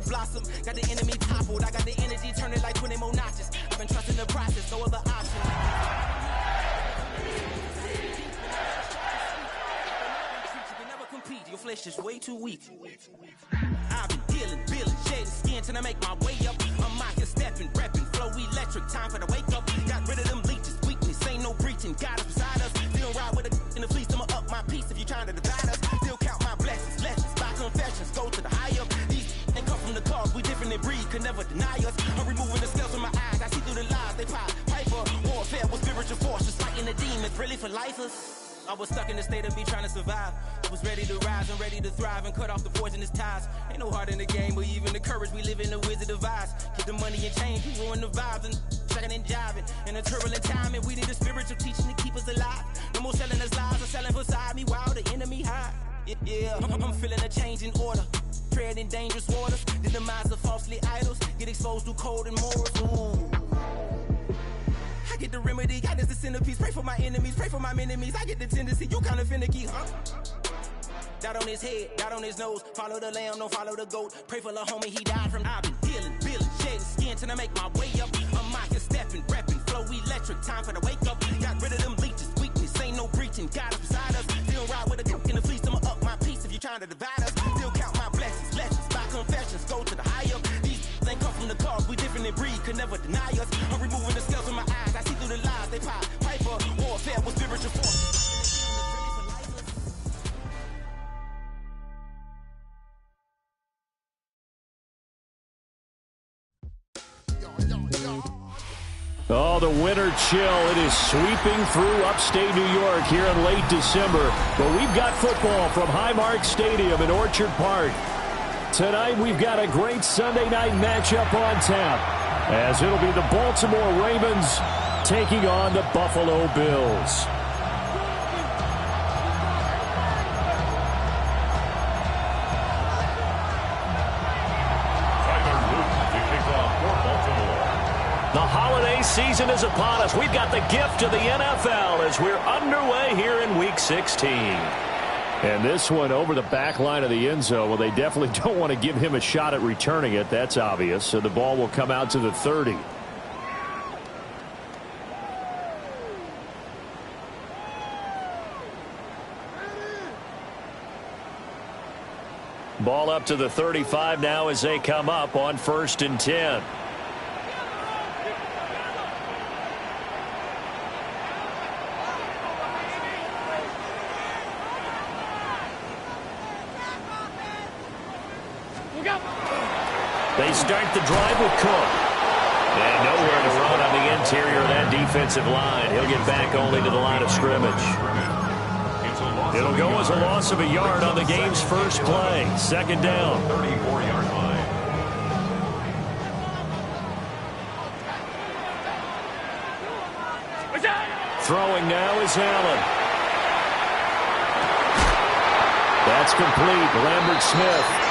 blossom. Got the enemy toppled. I got the energy turning like 20 more notches. I've been trusting the process, no other option. Your flesh is way too weak. I've been dealing, shedding skin till I make my way up. I'm mocking, stepping, repping, flow electric. Time for the wake up. Got rid of them leeches, weakness, ain't no breaching. God is beside us. Still ride with a in the fleece, I'ma up my piece. If you trying to divide us, still count my blessings, lessons, by confessions, go to the higher. These ain't come from the cause, we different in breed, could never deny us. I'm removing the scales from my eyes, I see through the lies they pop. Piper, warfare with spiritual forces, fighting the demons, really for lifers. I was stuck in the state of me trying to survive. I was ready to rise and ready to thrive and cut off the poisonous ties. Ain't no heart in the game, but even the courage we live in the wizard of Oz. Get the money and change, we ruin the vibes and sucking and jiving. In a turbulent time, and we need a spiritual teaching to keep us alive. No more selling us lies or selling beside me while the enemy hide. Yeah, I'm feeling a change in order. Treading dangerous waters. The demise of falsely idols. Get exposed through code and morals. Ooh. I get the remedy, God is the centerpiece. Pray for my enemies, pray for my enemies. I get the tendency, you kinda finicky, huh? Dot on his head, dot on his nose. Follow the lamb, don't follow the goat. Pray for the homie, he died from. I've been dealing, shedding skin till I make my way up. I'm mocking, stepping, repping, flow electric. Time for the wake up. Got rid of them leeches, weakness, ain't no breaching. God is beside us. Still ride with a in the fleece, I'ma up my piece. If you trying to divide us, still count my blessings, lessons, by confessions, go to the higher. These ain't come from the cause, we different in breed, could never deny us. I'm removing the scales from my eyes, I see through the lies they pop. Piper, warfare with spiritual force. Oh, the winter chill. It is sweeping through upstate New York here in late December. But we've got football from Highmark Stadium in Orchard Park. Tonight, we've got a great Sunday night matchup on tap, as it'll be the Baltimore Ravens taking on the Buffalo Bills. The holiday season is upon us. We've got the gift of the NFL as we're underway here in Week 16. And this one over the back line of the end zone. Well, they definitely don't want to give him a shot at returning it. That's obvious. So the ball will come out to the 30. Ball up to the 35 now as they come up on 1st and 10. They start the drive with Cook. And nowhere to run on the interior of that defensive line. He'll get back only to the line of scrimmage. It'll go as a loss of a yard on the game's first play. 2nd down. 34-yard line. Throwing now is Allen. That's complete. Lambert Smith.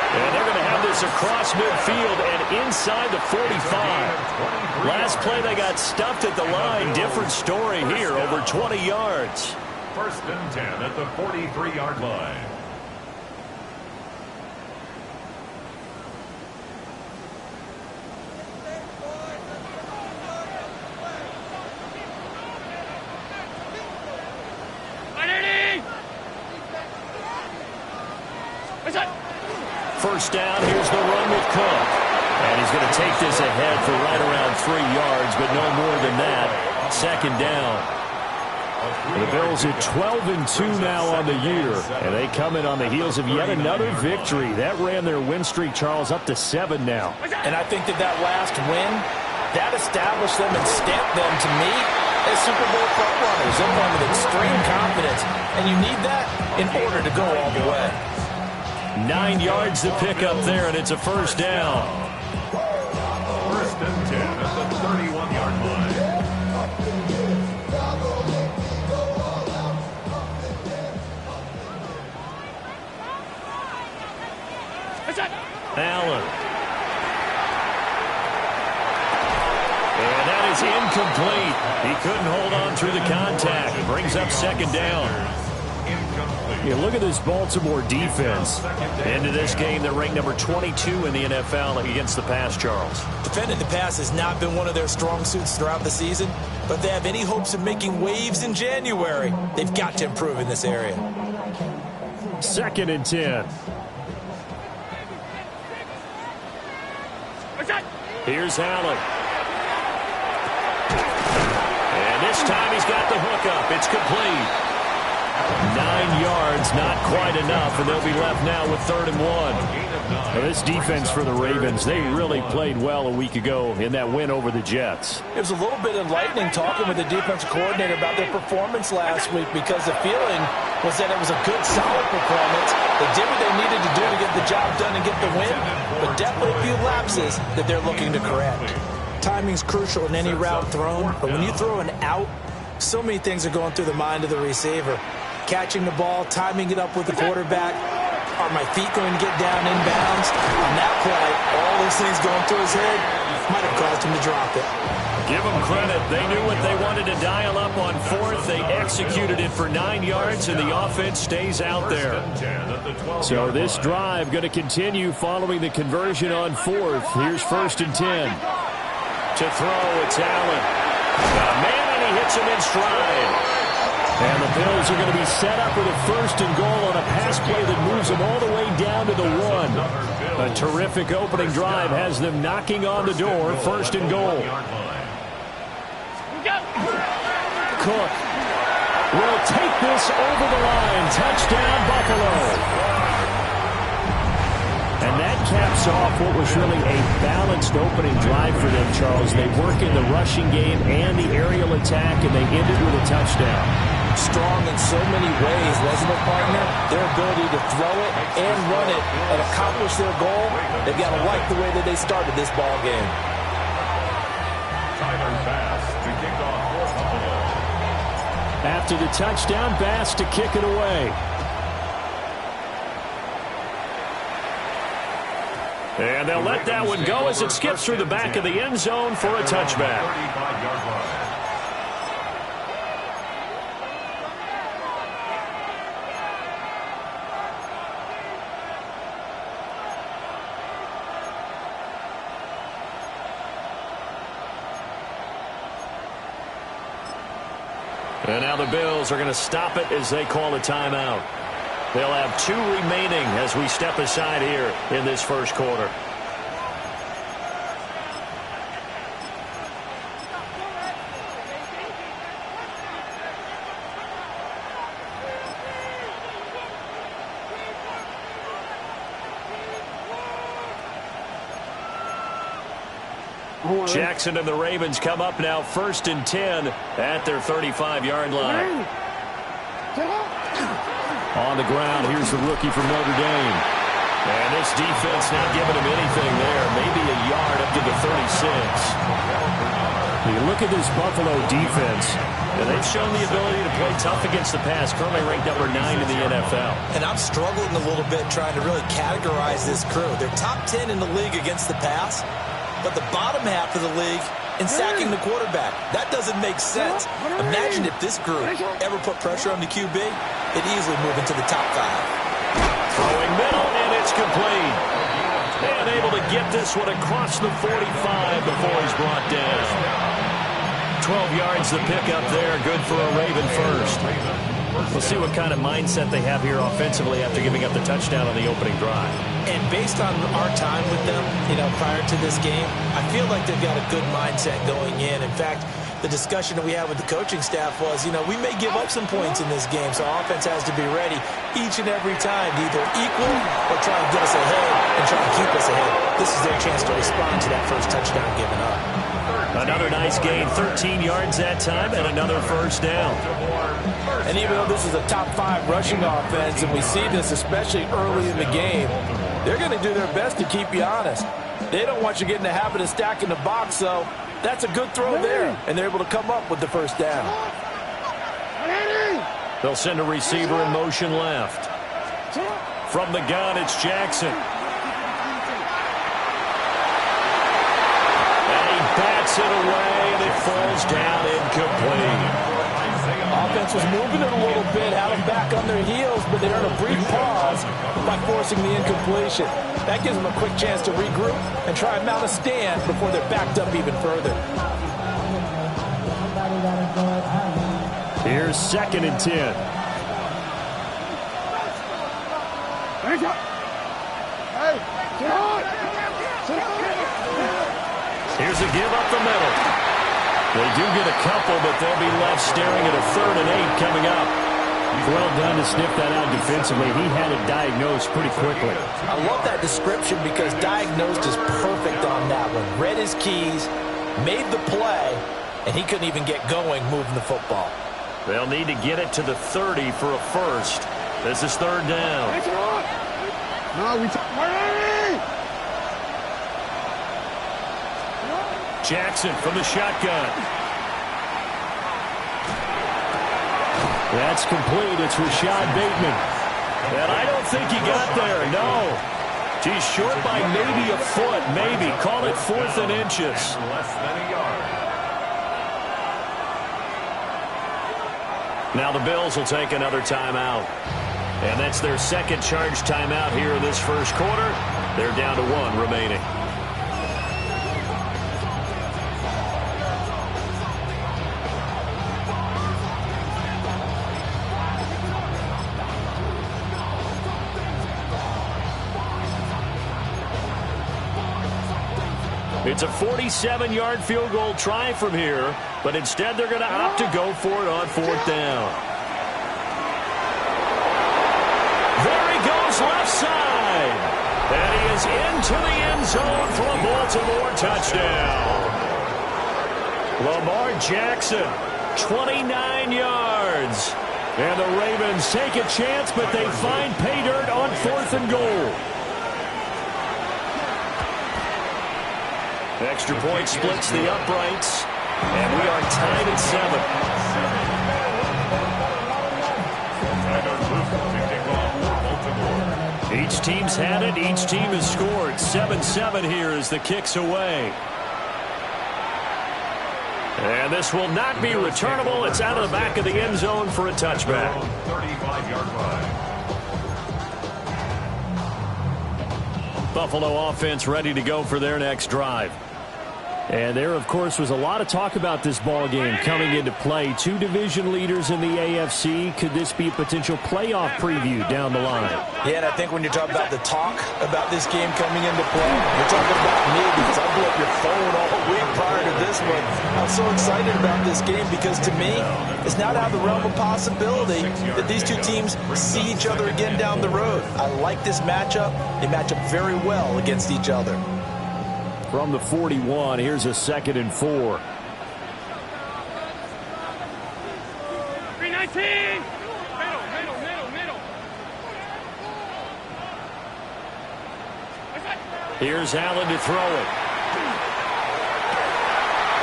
And they're going to have this across midfield and inside the 45. Last play they got stuffed at the line. Different story here, over 20 yards. 1st and 10 at the 43-yard line. First down, here's the run with Cook. And he's going to take this ahead for right around 3 yards, but no more than that. 2nd down. The Bills at 12-2 now on the year, and they come in on the heels of yet another victory. That ran their win streak, Charles, up to 7 now. And I think that last win, that established them and stamped them, to me, as Super Bowl front runners. They're playing with extreme confidence, and you need that in order to go all the way. 9 yards to pick up there, and it's a 1st down. 1st and 10 at the 31-yard line. Allen. And that is incomplete. He couldn't hold on through the contact. Brings up 2nd down. You look at this Baltimore defense. Into this game, they're ranked number 22 in the NFL against the pass, Charles. Defending the pass has not been one of their strong suits throughout the season, but if they have any hopes of making waves in January, they've got to improve in this area. 2nd and 10. Here's Allen. And this time he's got the hook up. It's complete. 9 yards, not quite enough, and they'll be left now with 3rd and 1. Now, this defense for the Ravens, they really played well a week ago in that win over the Jets. It was a little bit enlightening talking with the defensive coordinator about their performance last week because the feeling was that it was a good, solid performance. They did what they needed to do to get the job done and get the win, but definitely a few lapses that they're looking to correct. Timing's crucial in any route thrown, but when you throw an out, so many things are going through the mind of the receiver. Catching the ball, timing it up with the quarterback. Are my feet going to get down inbounds? On that play, all those things going through his head might have caused him to drop it. Give them credit. They knew what they wanted to dial up on 4th. They executed it for 9 yards, and the offense stays out there. So this drive going to continue following the conversion on 4th. Here's 1st and 10. To throw, it's Allen. Man, and he hits him in stride. And the Bills are going to be set up with a 1st and goal on a pass play that moves them all the way down to the 1. A terrific opening drive has them knocking on the door. 1st and goal. Cook will take this over the line. Touchdown, Buffalo. And that caps off what was really a balanced opening drive for them, Charles. They work in the rushing game and the aerial attack, and they ended with a touchdown. Strong in so many ways, wasn't it, partner? Their ability to throw it and run it and accomplish their goal, they've got to like the way that they started this ball game. After the touchdown, Bass to kick it away. And they'll let that one go as it skips through the back of the end zone for a touchback. And now the Bills are going to stop it as they call a timeout. They'll have 2 remaining as we step aside here in this first quarter. Jackson and the Ravens come up now 1st and 10 at their 35-yard line. On the ground, here's the rookie from Notre Dame. And this defense not giving him anything there. Maybe a yard up to the 36. You look at this Buffalo defense, and they've shown the ability to play tough against the pass. Currently ranked number 9 in the NFL. And I'm struggling a little bit trying to really categorize this crew. They're top 10 in the league against the pass, but the bottom half of the league in sacking the quarterback. That doesn't make sense. Imagine if this group ever put pressure on the QB, it'd easily move into the top 5. Throwing middle, and it's complete. And able to get this one across the 45 before he's brought down. 12 yards to pick up there. Good for a Raven first. We'll see what kind of mindset they have here offensively after giving up the touchdown on the opening drive. And based on our time with them, prior to this game, I feel like they've got a good mindset going in. In fact, the discussion that we had with the coaching staff was, we may give up some points in this game, so our offense has to be ready each and every time to either equal or try and get us ahead and try and keep us ahead. This is their chance to respond to that first touchdown given up. Another nice gain, 13 yards that time, and another first down. And even though this is a top 5 rushing offense, and we see this especially early in the game, they're going to do their best to keep you honest. They don't want you getting the habit of stacking the box, so that's a good throw there, and they're able to come up with the first down. They'll send a receiver in motion left. From the gun, it's Jackson. And he bats it away, and it falls down incomplete. Offense was moving it a little bit, had them back on their heels, but they earned a brief pause by forcing the incompletion. That gives them a quick chance to regroup and try and mount a stand before they're backed up even further. Here's 2nd and 10. Here's a give up the middle. They do get a couple, but they'll be left staring at a 3rd and 8 coming up. Well done to sniff that out defensively. He had it diagnosed pretty quickly. I love that description because diagnosed is perfect on that one. Read his keys, made the play, and he couldn't even get going moving the football. They'll need to get it to the 30 for a first. This is 3rd down. Jackson from the shotgun. That's complete. It's Rashad Bateman. And I don't think he got there. No. He's short by maybe a foot. Maybe. Call it 4th and inches. Less than a yard. Now the Bills will take another timeout. And that's their 2nd charge timeout here in this first quarter. They're down to 1 remaining. It's a 47-yard field goal try from here, but instead they're going to opt to go for it on 4th down. There he goes left side. And he is into the end zone for a Baltimore touchdown. Lamar Jackson, 29 yards. And the Ravens take a chance, but they find pay dirt on 4th and goal. Extra point splits the uprights, and we are tied at 7. Each team's had it. Each team has scored. 7-7 here as the kick's away. And this will not be returnable. It's out of the back of the end zone for a touchback. 35-yard line. Buffalo offense ready to go for their next drive. And there, of course, was a lot of talk about this ball game coming into play. 2 division leaders in the AFC. Could this be a potential playoff preview down the line? Yeah, and I think when you're talking about the talk about this game coming into play, you're talking about me because I blew up your phone all week prior to this one. I'm so excited about this game because, to me, it's not out of the realm of possibility that these two teams see each other again down the road. I like this matchup. They match up very well against each other. From the 41, here's a 2nd and 4. 319. Middle. Here's Allen to throw it.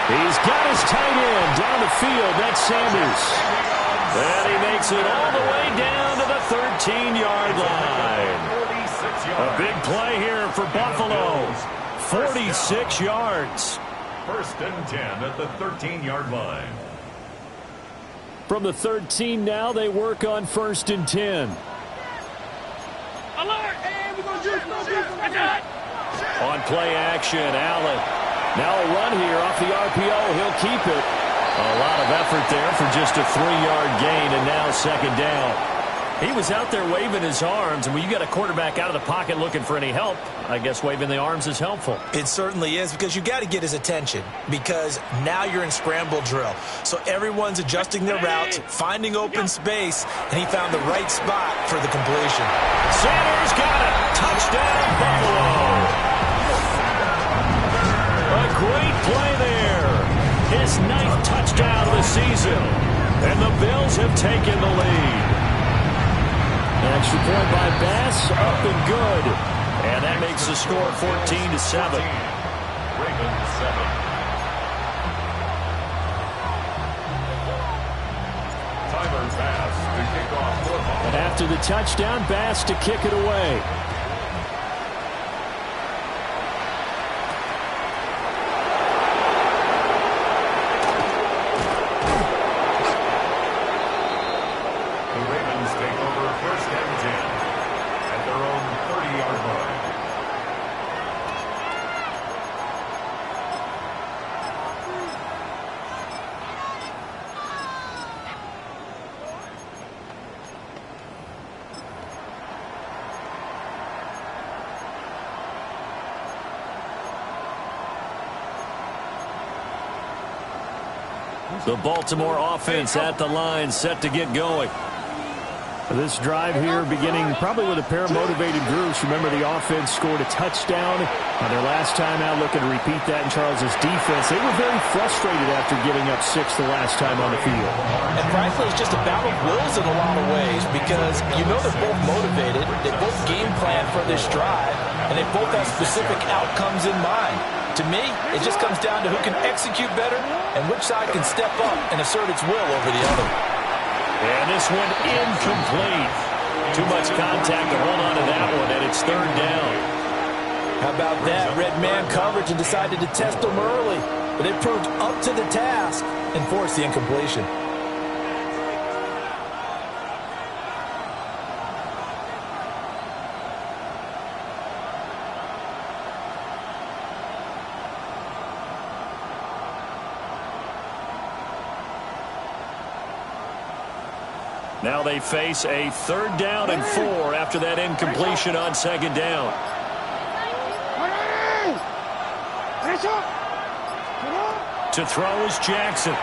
He's got his tight end down the field. That's Sanders. And he makes it all the way down to the 13-yard line. A big play here for Buffalo. 46 yards. 1st and 10 at the 13-yard line. From the 13 now, they work on 1st and 10. Alert! Hey, we're going to On play action, Allen. Now a run here off the RPO. He'll keep it. A lot of effort there for just a 3-yard gain, and now 2nd down. He was out there waving his arms, and when you got a quarterback out of the pocket looking for any help, I guess waving the arms is helpful. It certainly is, because you got to get his attention, because now you're in scramble drill. So everyone's adjusting their routes, finding open space, and he found the right spot for the completion. Sanders got it. Touchdown, Buffalo. A great play there. His 9th touchdown of the season. And the Bills have taken the lead. Extra point by Bass, up and good. And that makes the score 14-7. Ravens 7. Tyler Bass to kick off for Buffalo. After the touchdown, Bass to kick it away. The Baltimore offense at the line, set to get going. This drive here beginning probably with a pair of motivated groups. Remember, the offense scored a touchdown on their last time out, looking to repeat that in Charles's defense. They were very frustrated after giving up 6 the last time on the field. And frankly, it's just a battle of wills in a lot of ways because you know they're both motivated. They both game plan for this drive, and they both have specific outcomes in mind. To me, it just comes down to who can execute better and which side can step up and assert its will over the other. And this one incomplete. Too much contact to hold on to that one, and it's 3rd down. How about that? Red man coverage and decided to test them early. But they proved up to the task and forced the incompletion. Now they face a 3rd down and 4 after that incompletion on 2nd down. To throw is Jackson. He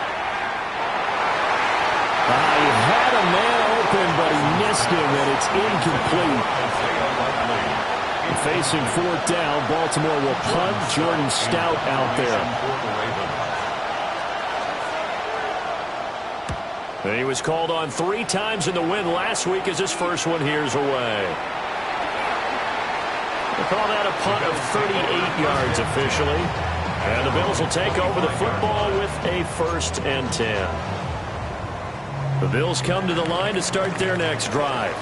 had a man open, but he missed him, and it's incomplete. Facing 4th down, Baltimore will punt. Jordan Stout out there. He was called on 3 times in the win last week as his first one here's away. They call that a punt of 38 yards officially. And the Bills will take over the football with a 1st and 10. The Bills come to the line to start their next drive.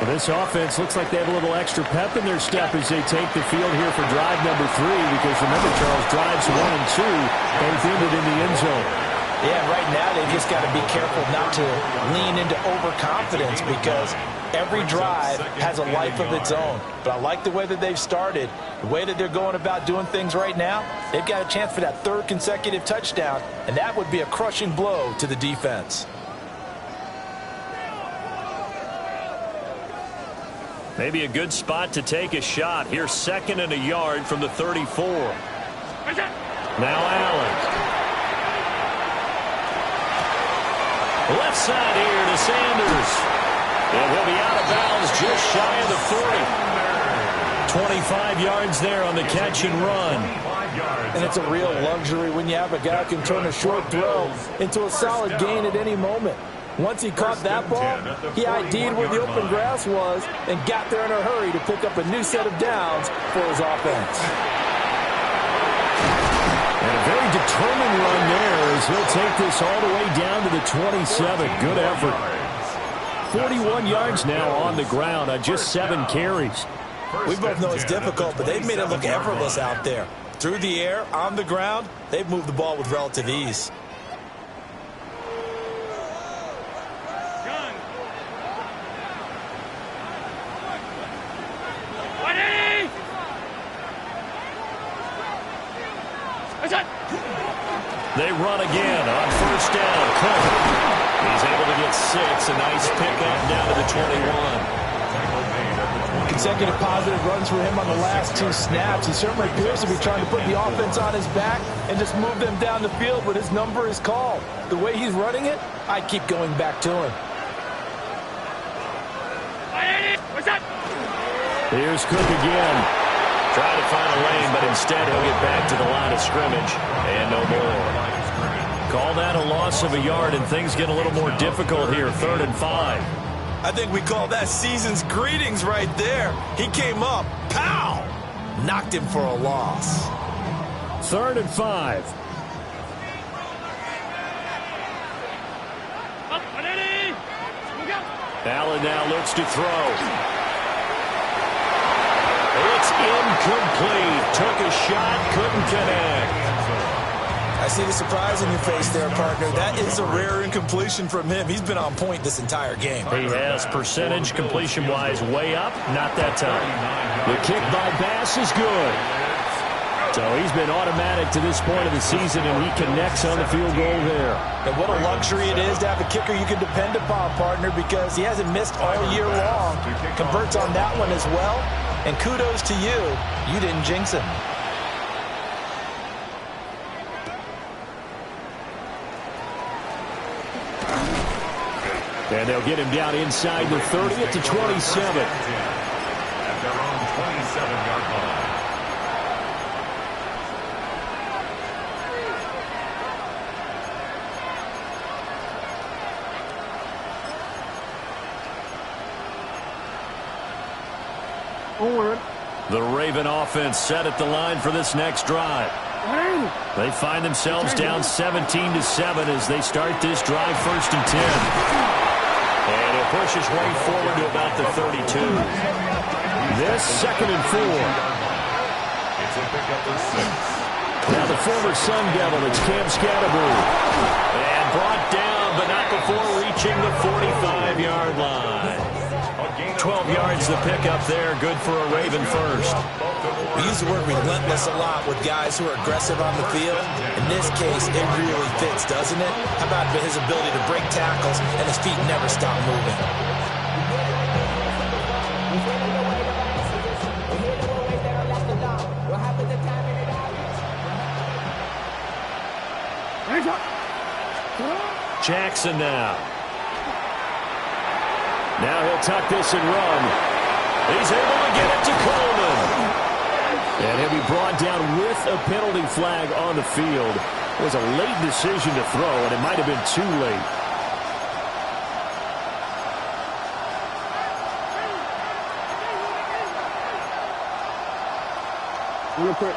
Well, this offense looks like they have a little extra pep in their step as they take the field here for drive number 3. Because remember, Charles, drives 1 and 2 both ended in the end zone. Yeah, right now they just got to be careful not to lean into overconfidence because every drive has a life of its own. But I like the way that they've started, the way that they're going about doing things right now. They've got a chance for that 3rd consecutive touchdown, and that would be a crushing blow to the defense. Maybe a good spot to take a shot. Here's 2nd and a yard from the 34. Now Allen. Left side here to Sanders. And he'll be out of bounds just shy of the 40. 25 yards there on the catch and run. And it's a real luxury when you have a guy who can turn a short throw into a solid gain at any moment. Once he caught that ball, he ID'd where the open grass was and got there in a hurry to pick up a new set of downs for his offense. And a very determined run there as he'll take this all the way down to the 27. Good effort. 41 yards now on the ground on just 7 carries. We both know it's difficult, but they've made it look effortless out there. Through the air, on the ground, they've moved the ball with relative ease. They run again on 1st down. Cook. He's able to get 6. A nice pickup down to the 21. Consecutive positive runs for him on the last 2 snaps. He certainly appears to be trying to put the offense on his back and just move them down the field, but his number is called. The way he's running it, I keep going back to him. Here's Cook again. Trying to find a lane, but instead he'll get back to the line of scrimmage and no more. Call that a loss of a yard, and things get a little more difficult here. 3rd and 5. I think we call that season's greetings right there. He came up, pow! Knocked him for a loss. 3rd and 5. Allen now looks to throw. It's incomplete. Took a shot, couldn't connect. I see the surprise in your face there, partner. That is a rare incompletion from him. He's been on point this entire game. He has percentage completion-wise way up. Not that time. The kick by Bass is good. So he's been automatic to this point of the season, and he connects on the field goal there. And what a luxury it is to have a kicker you can depend upon, partner, because he hasn't missed all year long. Converts on that one as well. And kudos to you. You didn't jinx him. And they'll get him down inside the 30 at the 27. At their own 27-yard line. The Raven offense set at the line for this next drive. They find themselves down 17-7 as they start this drive, 1st and 10. And he'll push his way forward to about the 32. This 2nd and 4. It's a pickup of 6. Now the former Sun Devil, it's Cam Scatterbury. And brought down, but not before reaching the 45-yard line. 12 yards the pickup there, good for a Raven first. We use the word relentless a lot with guys who are aggressive on the field. In this case, it really fits, doesn't it? How about his ability to break tackles and his feet never stop moving? Jackson now. Now he'll tuck this and run. He's able to get it to Coleman. And he'll be brought down with a penalty flag on the field. It was a late decision to throw, and it might have been too late.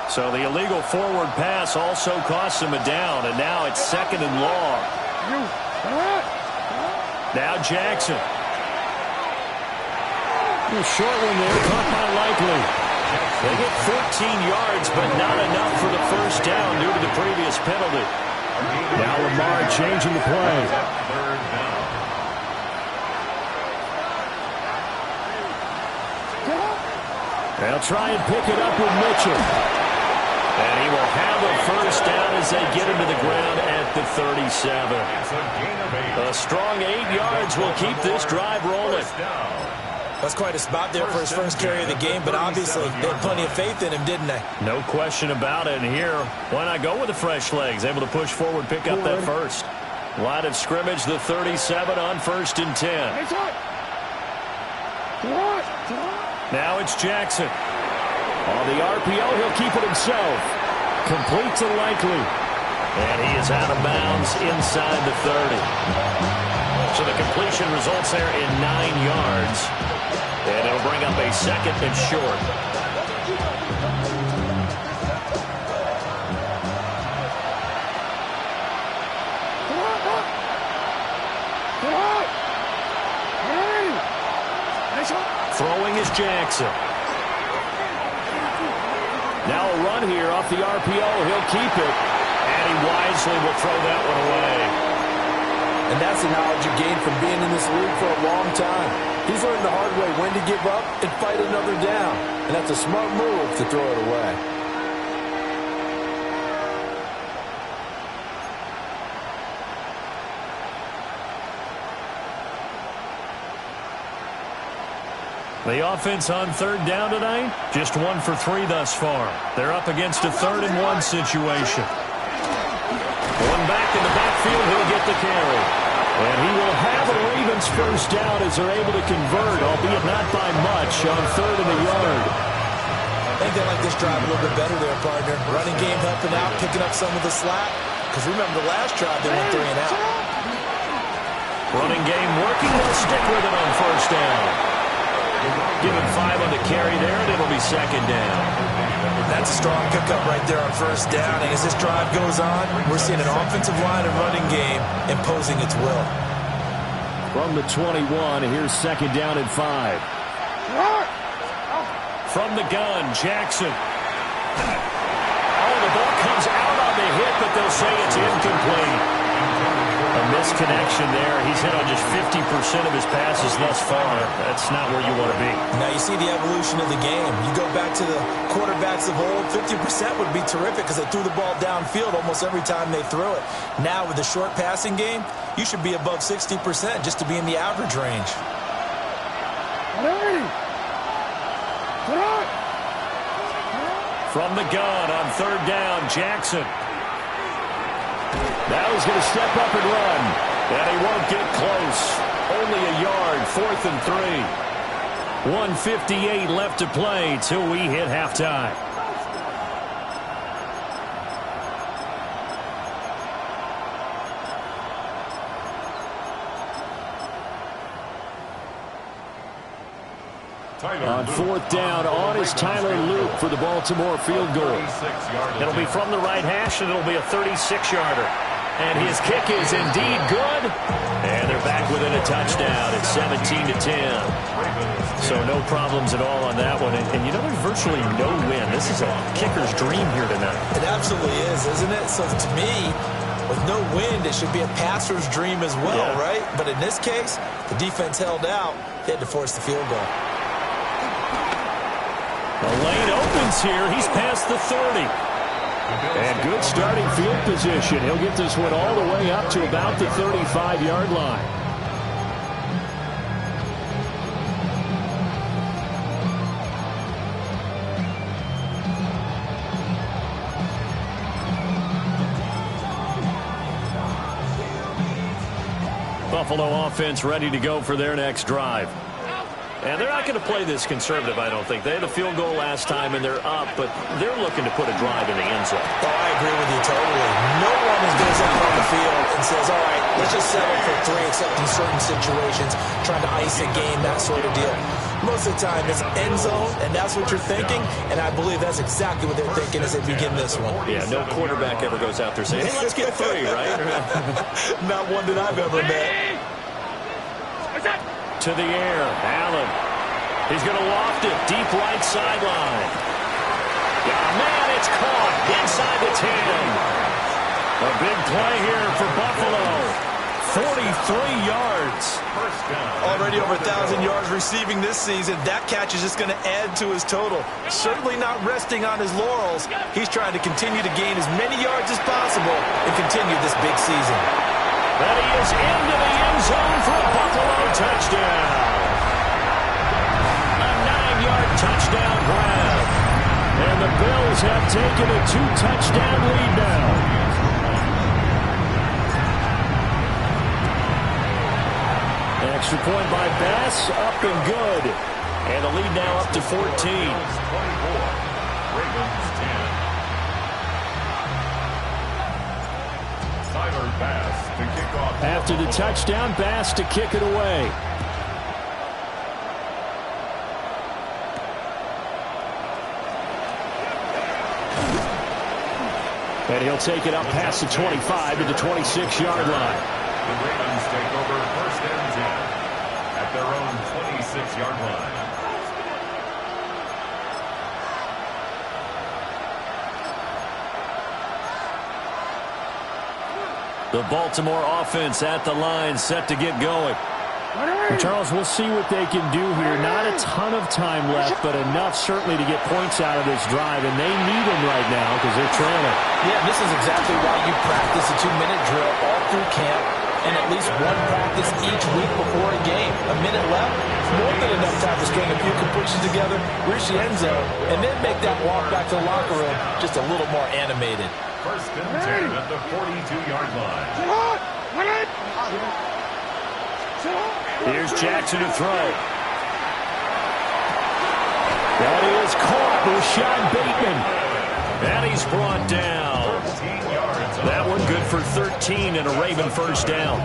So the illegal forward pass also costs him a down, and now it's 2nd and long. Now Jackson. A short one there, caught by Likely. They get 14 yards, but not enough for the first down due to the previous penalty. Now Lamar changing the play. They'll try and pick it up with Mitchell. And he will have a first down as they get him to the ground at the 37. A strong 8 yards will keep this drive rolling. That's quite a spot there for his first carry of the game, but obviously they had plenty of faith in him, didn't they? No question about it. And here, why not go with the fresh legs? Able to push forward, pick up that first. Line of scrimmage, the 37 on 1st and 10. Now it's Jackson. On the RPO, he'll keep it himself. Complete to Likely. And he is out of bounds inside the 30. So the completion results there in 9 yards. And it'll bring up a 2nd and short. Throwing is Jackson. Now a run here off the RPO. He'll keep it. And he wisely will throw that one away. And that's the knowledge you gain from being in this league for a long time. He's learned the hard way when to give up and fight another down. And that's a smart move to throw it away. The offense on 3rd down tonight, just 1 for 3 thus far. They're up against a 3rd and 1 situation. One back in the backfield, he'll get the carry. And he will have a Ravens first down as they're able to convert, albeit not by much, on 3rd and a yard. I think they like this drive a little bit better there, partner. Running game helping out, picking up some of the slack. Because remember the last drive, they went 3 and out. Running game working, they'll stick with it on 1st down. Give him 5 on the carry there, and it'll be 2nd down. That's a strong pickup right there on 1st down. And as this drive goes on, we're seeing an offensive line and running game imposing its will. From the 21, here's 2nd down and 5. From the gun, Jackson. Oh, the ball comes out on the hit, but they'll say it's incomplete. A misconnection there. He's hit on just 50% of his passes thus far. That's not where you want to be. Now you see the evolution of the game. You go back to the quarterbacks of old, 50% would be terrific because they threw the ball downfield almost every time they threw it. Now with the short passing game, you should be above 60% just to be in the average range. From the gun on 3rd down, Jackson. Now he's going to step up and run. And he won't get close. Only a yard, 4th and 3. 1:58 left to play till we hit halftime. On 4th down, on is Tyler Luke for the Baltimore field goal. It'll be from the right hash, and it'll be a 36-yarder. And his kick is indeed good. And they're back within a touchdown. It's 17-10. So no problems at all on that one. And you know, there's virtually no win. This is a kicker's dream here tonight. It absolutely is, isn't it? So to me, with no wind, it should be a passer's dream as well, right? But in this case, the defense held out. They had to force the field goal. The lane opens here. He's past the 30. And good starting field position. He'll get this one all the way up to about the 35-yard line. Buffalo offense ready to go for their next drive. And they're not going to play this conservative, I don't think. They had a field goal last time, and they're up, but they're looking to put a drive in the end zone. Oh, I agree with you totally. No one goes out on the field and says, all right, let's just settle for 3, except in certain situations, trying to ice a game, that sort of deal. Most of the time, it's end zone, and that's what you're thinking, and I believe that's exactly what they're thinking as they begin this one. Yeah, no quarterback ever goes out there saying, hey, let's get 3, right? Not one that I've ever met. To the air, Allen. He's going to loft it deep right sideline. Yeah, man, it's caught inside the 10. A big play here for Buffalo. 43 yards. Already over 1,000 yards receiving this season. That catch is just going to add to his total. Certainly not resting on his laurels. He's trying to continue to gain as many yards as possible and continue this big season. But he is into the end zone for a Buffalo touchdown. A 9-yard touchdown grab. And the Bills have taken a 2-touchdown lead now. Extra point by Bass, up and good. And the lead now up to 14. 24, Ravens 10. Tyler Bass to kick off. After the touchdown, Bass to kick it away. And he'll take it up past the 25 to the 26-yard line. The Ravens take over 1st and 10 at their own 26-yard line. The Baltimore offense at the line, set to get going. And Charles, we'll see what they can do here. Not a ton of time left, but enough certainly to get points out of this drive, and they need them right now because they're trailing. Yeah, this is exactly why you practice a 2-minute drill all through camp and at least one practice each week before a game. A minute left, more than enough time to string a few completions together, reach the end zone, and then make that walk back to the locker room just a little more animated. 1st and 10 at the 42-yard line. Here's Jackson to throw. That is caught with Sean Bateman. And he's brought down. That one good for 13 and a Raven 1st down.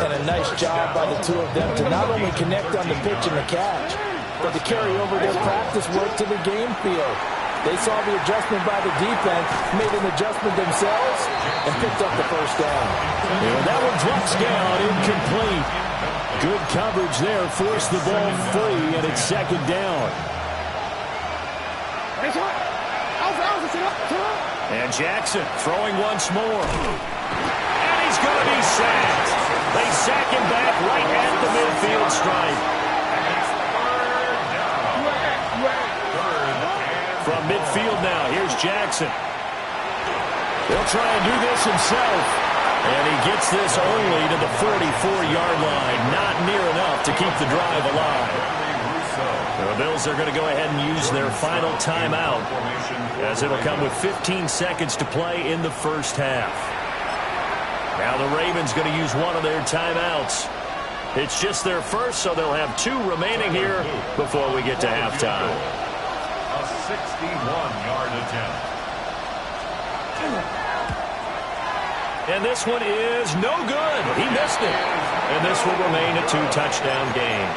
And a nice job by the two of them to not only connect on the pitch and the catch, but to carry over their practice work to the game field. They saw the adjustment by the defense, made an adjustment themselves, and picked up the 1st down. And that one drops down, incomplete. Good coverage there, forced the ball free, and it's 2nd down. And Jackson throwing once more. And he's going to be sacked. They sack him back right at the midfield stripe. From midfield now, here's Jackson. He'll try and do this himself. And he gets this only to the 44-yard line. Not near enough to keep the drive alive. The Bills are going to go ahead and use their final timeout, as it'll come with 15 seconds to play in the 1st half. Now the Ravens going to use one of their timeouts. It's just their first, so they'll have 2 remaining here before we get to halftime. A 61-yard attempt. And this one is no good. He missed it. And this will remain a 2-touchdown game.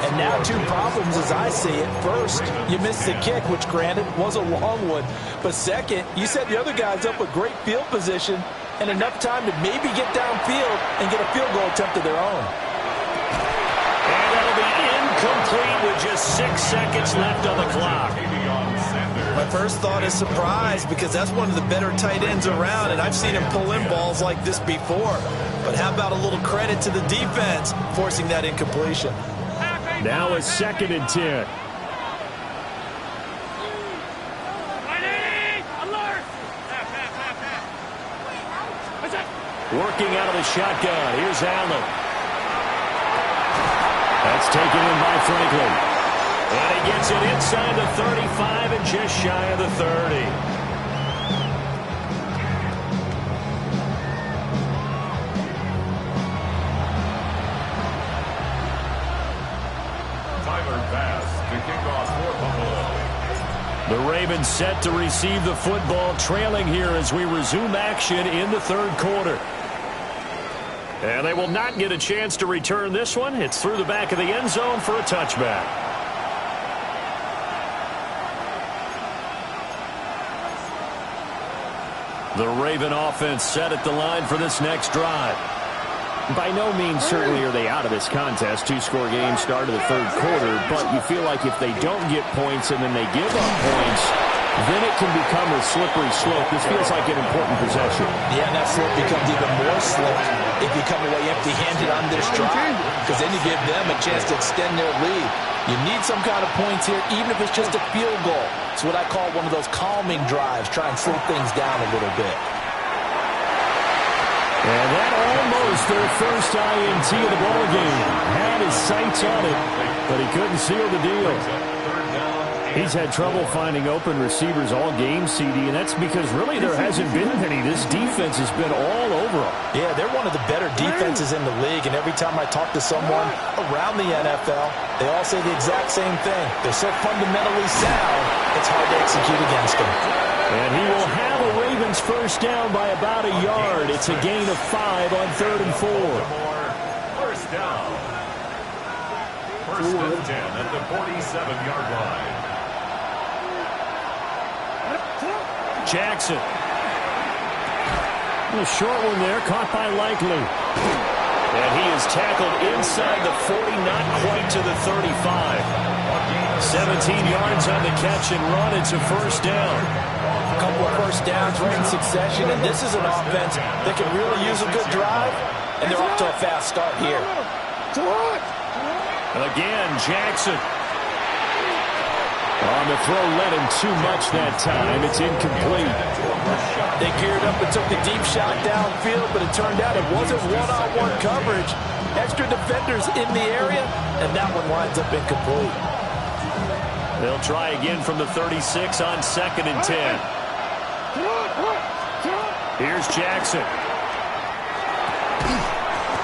And now 2 problems as I see it. First, you missed the kick, which granted was a long one. But second, you set the other guys up with great field position and enough time to maybe get downfield and get a field goal attempt of their own. And that'll be incomplete with just 6 seconds left on the clock. My first thought is surprise because that's one of the better tight ends around, and I've seen him pull in balls like this before. But how about a little credit to the defense forcing that incompletion? Now a 2nd and 10. Working out of the shotgun. Here's Allen. That's taken in by Franklin. And he gets it inside the 35 and just shy of the 30. Tyler pass to kick off for Buffalo. The Ravens set to receive the football, trailing here as we resume action in the 3rd quarter. And they will not get a chance to return this one. It's through the back of the end zone for a touchback. The Raven offense set at the line for this next drive. By no means certainly are they out of this contest. 2-score game start of the 3rd quarter, but you feel like if they don't get points and then they give up points, then it can become a slippery slope. This feels like an important possession. Yeah, and that slope becomes even more slick if you come away empty-handed on this drive, because then you give them a chance to extend their lead. You need some kind of points here, even if it's just a field goal. It's what I call one of those calming drives, try and slow things down a little bit. And that almost their first INT of the ballgame. Had his sights on it, but he couldn't seal the deal. He's had trouble finding open receivers all game, CD, and that's because really there hasn't been any. This defense has been all over them. Yeah, they're one of the better defenses in the league, and every time I talk to someone around the NFL, they all say the exact same thing. They're so fundamentally sound, it's hard to execute against them. And he will have a Ravens first down by about a yard. It's a gain of 5 on 3rd and 4. First down. 1st and 10 at the 47-yard line. Jackson. A short one there, caught by Likely. And he is tackled inside the 40, not quite to the 35. 17 yards on the catch and run. It's a first down. A couple of first downs right in succession, and this is an offense that can really use a good drive, and they're off to a fast start here. Again, Jackson. On the throw, led him too much that time. It's incomplete. They geared up and took the deep shot downfield, but it turned out it wasn't one-on-one coverage. Extra defenders in the area, and that one winds up incomplete. They'll try again from the 36 on 2nd and 10. Here's Jackson.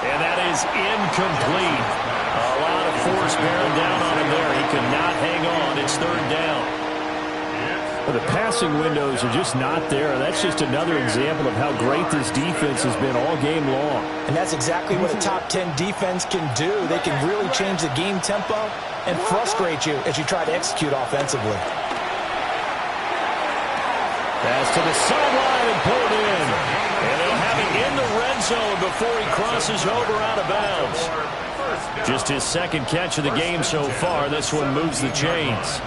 And that is incomplete. A lot of force bearing down on him there. He could not hang on. It's 3rd down. Well, the passing windows are just not there. That's just another example of how great this defense has been all game long. And that's exactly what a top 10 defense can do. They can really change the game tempo and frustrate you as you try to execute offensively. Pass to the sideline and pulled in. And they'll have it in the red zone before he crosses over out of bounds. Just his 2nd catch of the game so far. This one moves the chains.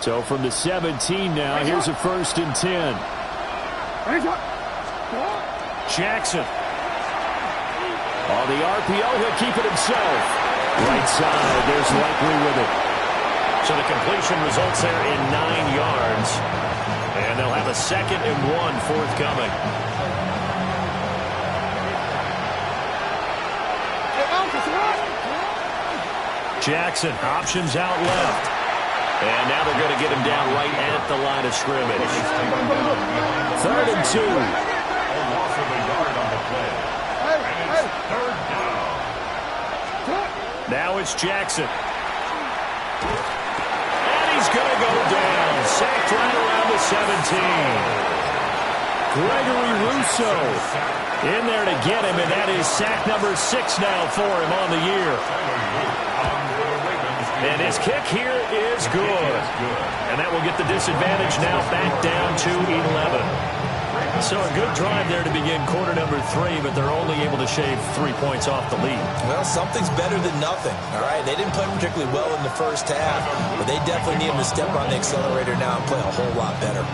So from the 17 now, here's a 1st and 10. Jackson. On the RPO, he'll keep it himself. Right side, there's Likely with it. So the completion results there in 9 yards. And they'll have a 2nd and 1 forthcoming. Jackson, options out left. And now they're going to get him down right at the line of scrimmage. 3rd and 2. A loss of a yard on the play. Now it's Jackson. And he's going to go down. Sacked right around the 17. Gregory Rousseau in there to get him, and that is sack number 6 now for him on the year. And his kick here is good. And that will get the disadvantage now back down to 11. So a good drive there to begin quarter number 3, but they're only able to shave 3 points off the lead. Well, something's better than nothing, all right? They didn't play particularly well in the first half, but they definitely need him to step on the accelerator now and play a whole lot better.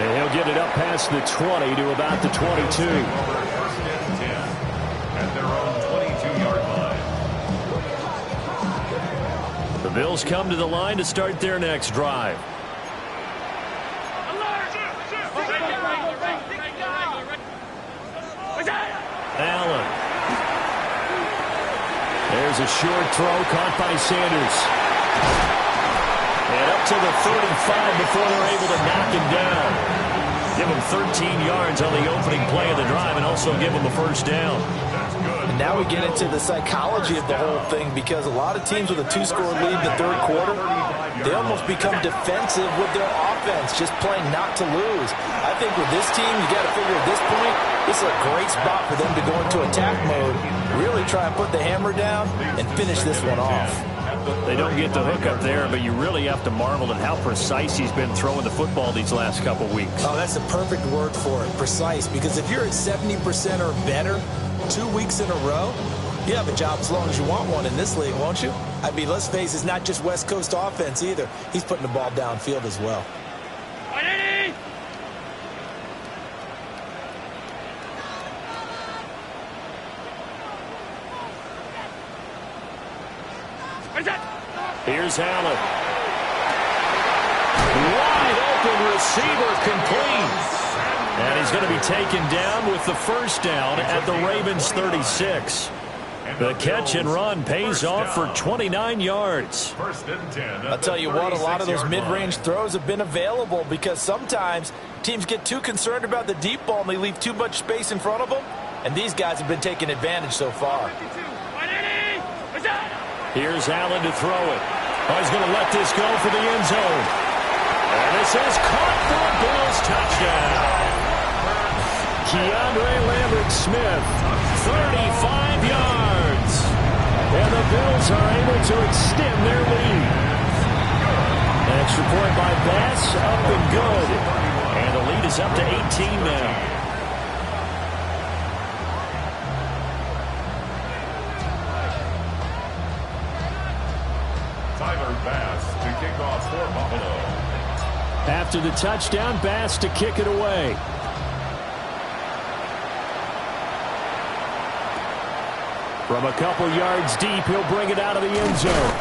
And he'll get it up past the 20 to about the 22. First and 10 at their own 22-yard line. The Bills come to the line to start their next drive. Allen. There's a short throw caught by Sanders. And up to the 35 before they're able to knock him down. Give him 13 yards on the opening play of the drive and also give him a first down. And now we get into the psychology of the whole thing, because a lot of teams with a 2-score lead in the third quarter, they almost become defensive with their offense, just playing not to lose. I think with this team, you got to figure at this point, this is a great spot for them to go into attack mode, really try and put the hammer down and finish this one off. They don't get the hook up there, but you really have to marvel at how precise he's been throwing the football these last couple weeks. Oh, that's the perfect word for it, precise, because if you're at 70% or better 2 weeks in a row, you have a job as long as you want one in this league, won't you? I mean, let's face it, it's not just West Coast offense either. He's putting the ball downfield as well. Here's Allen. Wide open receiver complete. And he's going to be taken down with the first down at the Ravens' 36. The catch and run pays off for 29 yards. First and 10. I'll tell you what, a lot of those mid-range throws have been available, because sometimes teams get too concerned about the deep ball and they leave too much space in front of them. And these guys have been taking advantage so far. Here's Allen to throw it. Oh, he's going to let this go for the end zone. And this is caught for a Bills touchdown. Keandre Lambert-Smith, 35 yards. And the Bills are able to extend their lead. An extra point by Bass, up and good. And the lead is up to 18 now. To kick off for Buffalo. After the touchdown, Bass to kick it away. From a couple yards deep, he'll bring it out of the end zone.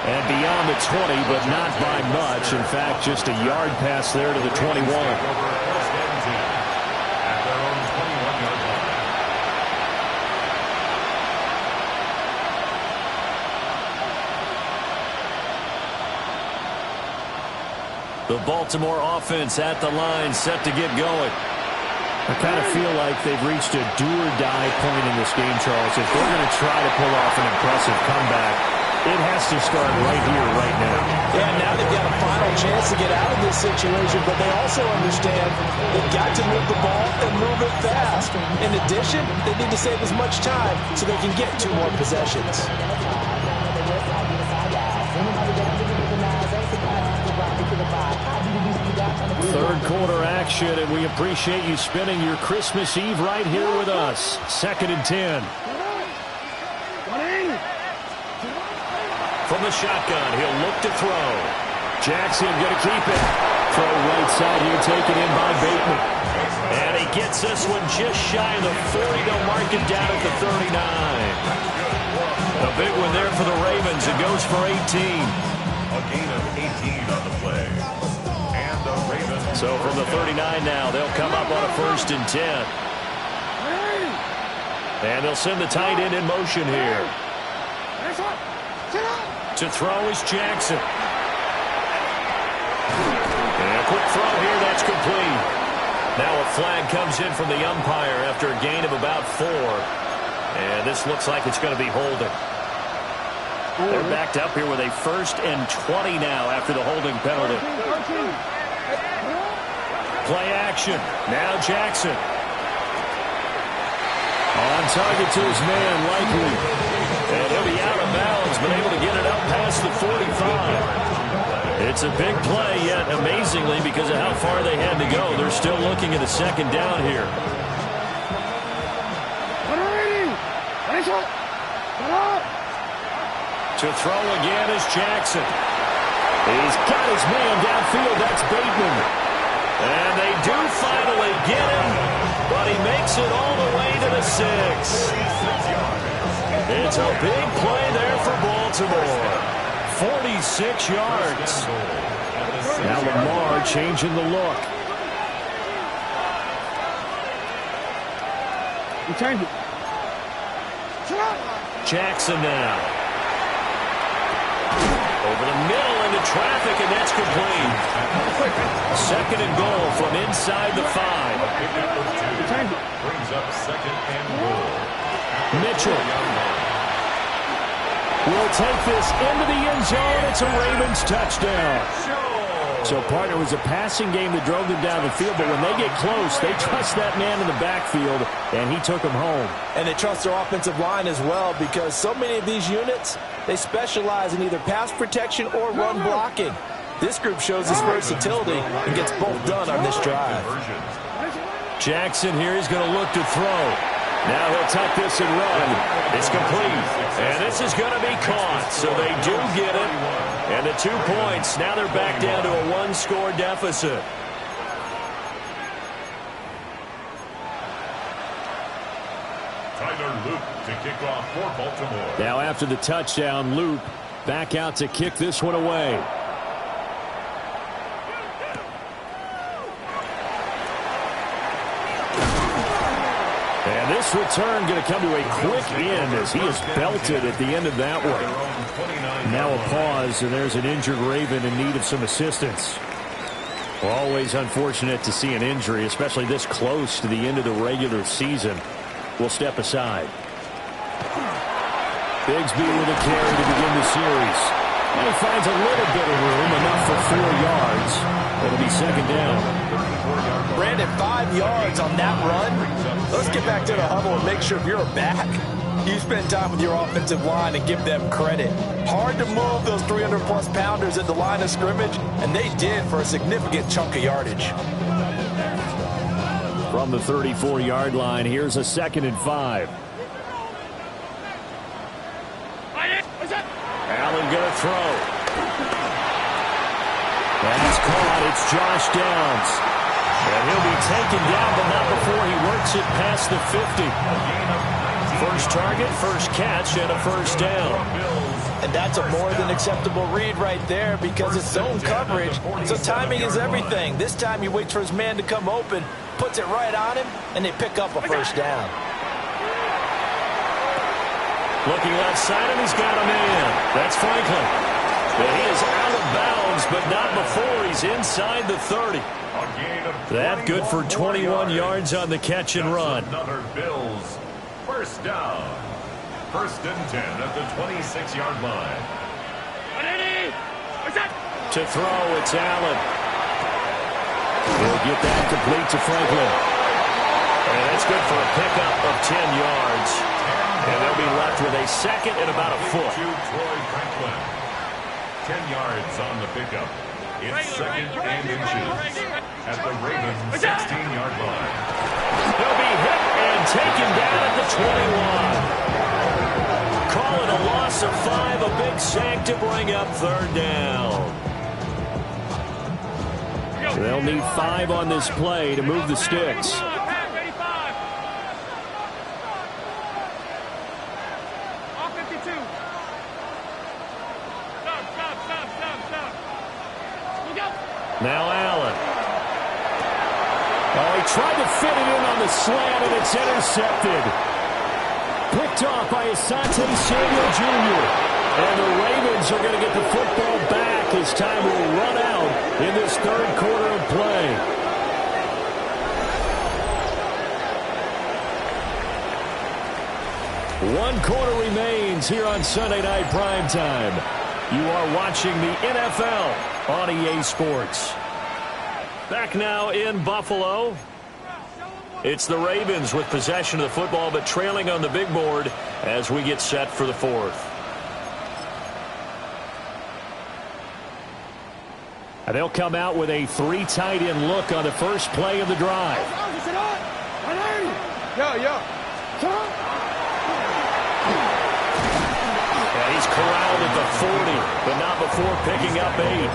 And beyond the 20, but not by much. In fact, just a yard pass there to the 21. The Baltimore offense at the line, set to get going. I kind of feel like they've reached a do-or-die point in this game, Charles. If they're going to try to pull off an impressive comeback, it has to start right here, right now. Yeah, now they've got a final chance to get out of this situation, but they also understand they've got to move the ball and move it fast. In addition, they need to save as much time so they can get 2 more possessions. Third quarter action, and we appreciate you spending your Christmas Eve right here with us. 2nd and 10. From the shotgun, he'll look to throw. Jackson going to keep it. Throw right side here, taken in by Bateman. And he gets this one just shy of the 40. They'll mark it down at the 39. A big one there for the Ravens. It goes for 18. A gain of 18 on the play. And the Ravens. So from the 39 now, they'll come up on a 1st and 10. And they'll send the tight end in motion here. To throw is Jackson. And quick throw here. That's complete. Now a flag comes in from the umpire after a gain of about 4. And this looks like it's going to be holding. They're backed up here with a 1st and 20 now after the holding penalty. Play action. Now Jackson. On target to his man, Likely. And he'll be out of bounds, but able to get it up past the 45. It's a big play, yet amazingly, because of how far they had to go, they're still looking at a 2nd down here. To throw again is Jackson. He's got his man downfield. That's Bateman. And they do finally get him, but he makes it all the way to the 6. It's a big play there for Baltimore. 46 yards. Now Lamar changing the look. Jackson now. Over the middle into traffic, and that's complete. 2nd and goal from inside the 5. Brings up 2nd and goal. Mitchell will take this into the end zone. It's a Ravens touchdown. So, partner, it was a passing game that drove them down the field, but when they get close, they trust that man in the backfield, and he took them home. And they trust their offensive line as well, because so many of these units, they specialize in either pass protection or run blocking. This group shows its versatility and gets both done on this drive. Jackson here is going to look to throw. Now he'll tuck this and run. It's complete. And this is going to be caught. So they do get it. And the 2 points. Now they're back down to a 1-score deficit. Tyler Loop to kick off for Baltimore. Now after the touchdown, Loop back out to kick this one away. And this return going to come to a quick end as he is belted at the end of that one. Now a pause, and there's an injured Raven in need of some assistance. Well, always unfortunate to see an injury, especially this close to the end of the regular season. We'll step aside. Bigsby with a carry to begin the series. And he finds a little bit of room, enough for 4 yards. It'll be 2nd down. Brandon, 5 yards on that run. Let's get back to the huddle and make sure if you're a back, you spend time with your offensive line and give them credit. Hard to move those 300-plus pounders at the line of scrimmage, and they did for a significant chunk of yardage. From the 34-yard line, here's a 2nd and 5. Allen going to throw. That's caught. It's Josh Downs. And he'll be taken down, but not before he works it past the 50. First target, first catch, and a 1st down. And that's a more than acceptable read right there because it's zone coverage, so timing is everything. This time he waits for his man to come open, puts it right on him, and they pick up a 1st down. Looking left side, and he's got a man. That's Franklin. But he is out of bounds, but not before he's inside the 30. That good for 21 yards on the catch and run. Another Bills 1st down. 1st and 10 at the 26-yard line. To throw, it's Allen. He'll get that complete to Franklin. And that's good for a pickup of 10 yards. And they'll be left with a 2nd and about a foot. To Troy Franklin. 10 yards on the pickup. It's 2nd and inches at the Ravens 16-yard line. He'll be hit and taken down at the 21. Call it a loss of 5, a big sack to bring up 3rd down. They'll need 5 on this play to move the sticks. Now Allen. Oh, he tried to fit it in on the slant, and it's intercepted. Picked off by Asante Samuel Jr. And the Ravens are going to get the football back as time will run out in this 3rd quarter of 1 quarter remains here on Sunday Night Primetime. You are watching the NFL on EA Sports. Back now in Buffalo. It's the Ravens with possession of the football, but trailing on the big board as we get set for the fourth. And they'll come out with a 3 tight end look on the first play of the drive. And he's corralled at the 40, but not before picking up 8.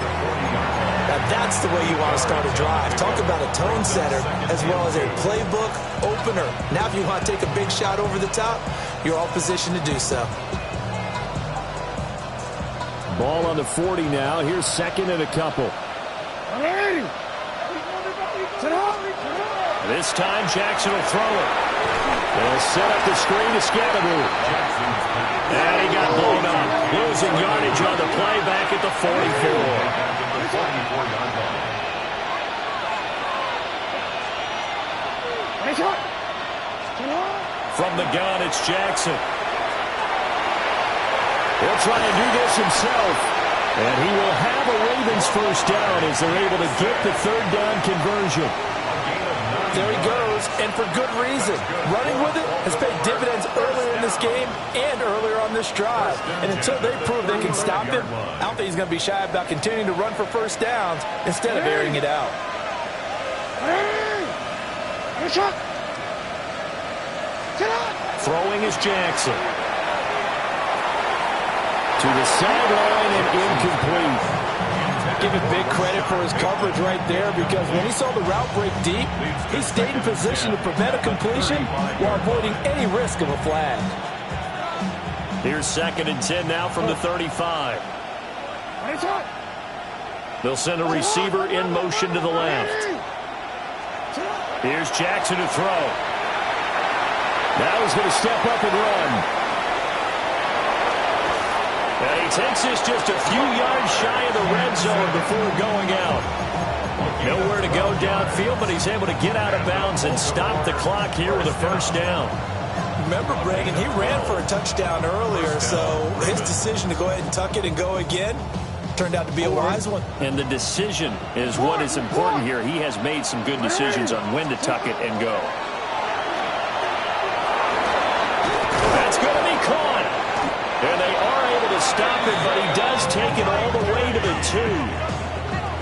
Now that's the way you want to start a drive. Talk about a tone setter as well as a playbook opener. Now if you want to take a big shot over the top, you're all positioned to do so. Ball on the 40 now. Here's second and a couple. This time Jackson will throw it. They'll set up the screen to Scatteroo. And he got blown up. Losing yardage on the play back at the 44. From the gun, it's Jackson. He'll try and do this himself. And he will have a Ravens first down as they're able to get the third down conversion. There he goes, and for good reason. Running with it has paid dividends earlier in this game and earlier on this drive. And until they prove they can stop him, I don't think he's going to be shy about continuing to run for first downs instead of airing it out. Throwing is Jackson. To the sideline and incomplete. Give him big credit for his coverage right there, because when he saw the route break deep, he stayed in position to prevent a completion while avoiding any risk of a flag. Here's second and 10 now from the 35. They'll send a receiver in motion to the left. Here's Jackson to throw. Now he's going to step up and run. And he takes this just a few yards shy of the red zone before going out. Nowhere to go downfield, but he's able to get out of bounds and stop the clock here with a first down. Remember, Brandon, he ran for a touchdown earlier, so his decision to go ahead and tuck it and go again turned out to be a wise one. And the decision is what is important here. He has made some good decisions on when to tuck it and go. That's going to be caught. And they are able to stop it, but he does take it all the way to the 2.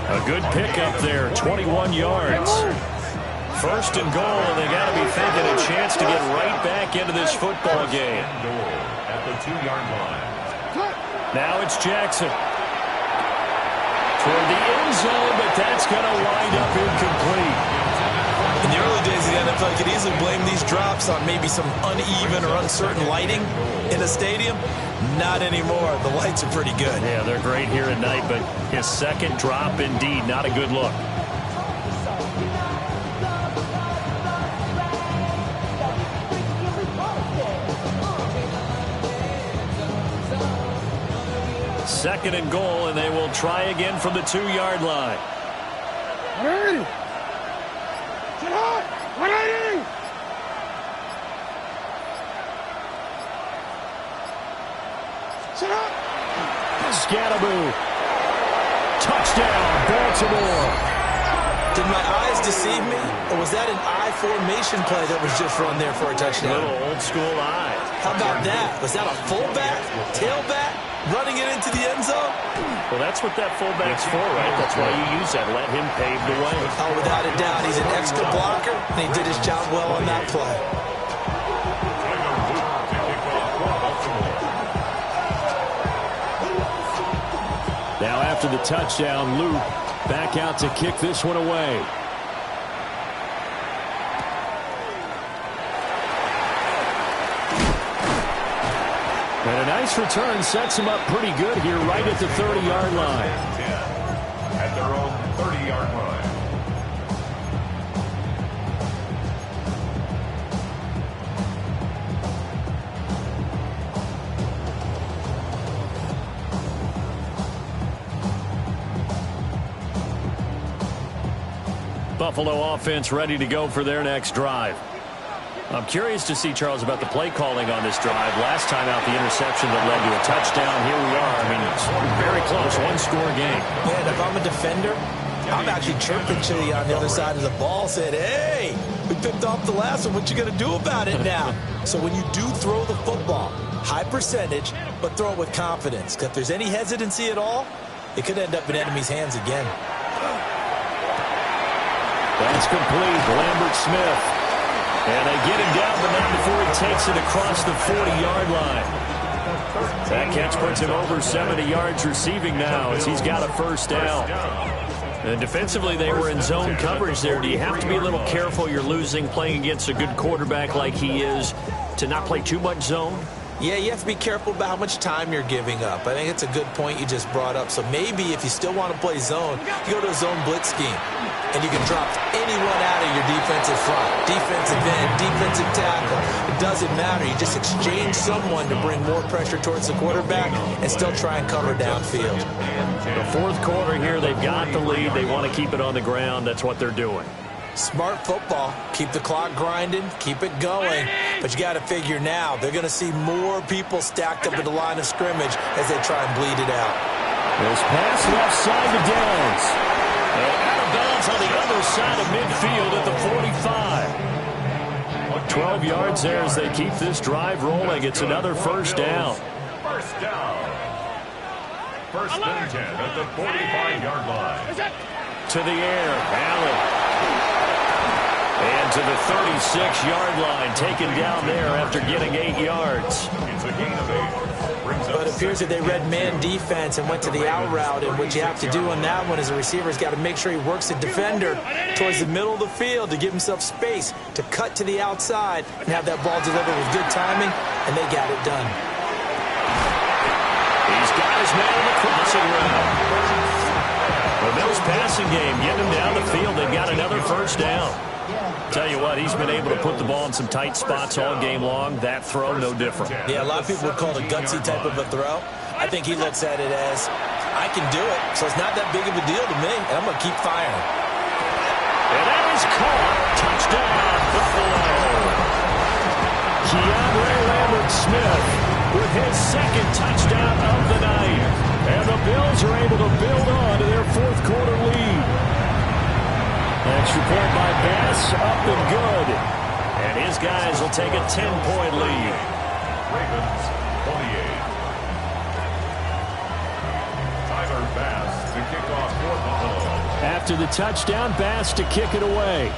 A good pickup there, 21 yards. First and goal, and they got to be thinking a chance to get right back into this football game. At the 2-yard line. Now it's Jackson. Toward the end zone, but that's going to wind up incomplete. In the early days of the NFL, you could easily blame these drops on maybe some uneven or uncertain lighting in a stadium. Not anymore. The lights are pretty good. Yeah, they're great here at night, but his second drop, indeed, not a good look. Second and goal, and they will try again from the 2-yard line. Scatteroo. Touchdown, Baltimore. Did my eyes deceive me, or was that an I formation play that was just run there for a touchdown? Little old school eye. How about that? Was that a fullback, tailback, running it into the end zone? Well, that's what that fullback's for, right? That's why you use that. Let him pave the way. Oh, without a doubt, he's an extra blocker, and he did his job well on that play. Now after the touchdown, Luke back out to kick this one away. And a nice return sets him up pretty good here right at the 30-yard line. At their own 30-yard line. Buffalo offense ready to go for their next drive. I'm curious to see, Charles, about the play calling on this drive. Last time out, the interception that led to a touchdown. Here we are. I mean, it's very close, one-score game. Yeah, and if I'm a defender, I'm actually chirping to you on the other side of the ball, saying, hey, we picked off the last one. What you going to do about it now? So when you do throw the football, high percentage, but throw it with confidence. Because if there's any hesitancy at all, it could end up in enemy's hands again. That's complete. Lambert Smith. And they get him down, but not before he takes it across the 40-yard line. That catch puts him over 70 yards receiving now as he's got a first down. And defensively, they were in zone coverage there. Do you have to be a little careful? You're losing playing against a good quarterback like he is to not play too much zone? Yeah, you have to be careful about how much time you're giving up. I think it's a good point you just brought up. So maybe if you still want to play zone, you go to a zone blitz scheme. And you can drop anyone out of your defensive front. Defensive end, defensive tackle. It doesn't matter. You just exchange someone to bring more pressure towards the quarterback and still try and cover downfield. The fourth quarter here, they've got the lead. They want to keep it on the ground. That's what they're doing. Smart football. Keep the clock grinding. Keep it going. But you got to figure now, they're going to see more people stacked up at the line of scrimmage as they try and bleed it out. This pass left side to Downs. And out of bounds on the other side of midfield at the 45. 12 yards there as they keep this drive rolling. It's another first down. First down. First and 10 at the 45-yard line. To the air, Allen. And to the 36-yard line, taken down there after getting 8 yards. It's a gain of 8. But it appears that they read man defense and went to the out route. And what you have to do on that one is a receiver's got to make sure he works the defender towards the middle of the field to give himself space to cut to the outside and have that ball delivered with good timing, and they got it done. He's got his man in the crossing route. The Bills passing game, getting him down the field. They've got another first down. Tell you what, he's been able to put the ball in some tight spots all game long. That throw, no different. Yeah, a lot of people would call it a gutsy type of a throw. I think he looks at it as, I can do it, so it's not that big of a deal to me, and I'm going to keep firing. And that is caught. Touchdown, Buffalo. Keandre Lambert-Smith with his second touchdown of the night. And the Bills are able to build on to their fourth quarter lead. Extra point by Bass, up and good. And his guys will take a 10-point lead. Ravens, 28. Tyler Bass to kick off for Buffalo. After the touchdown, Bass to kick it away.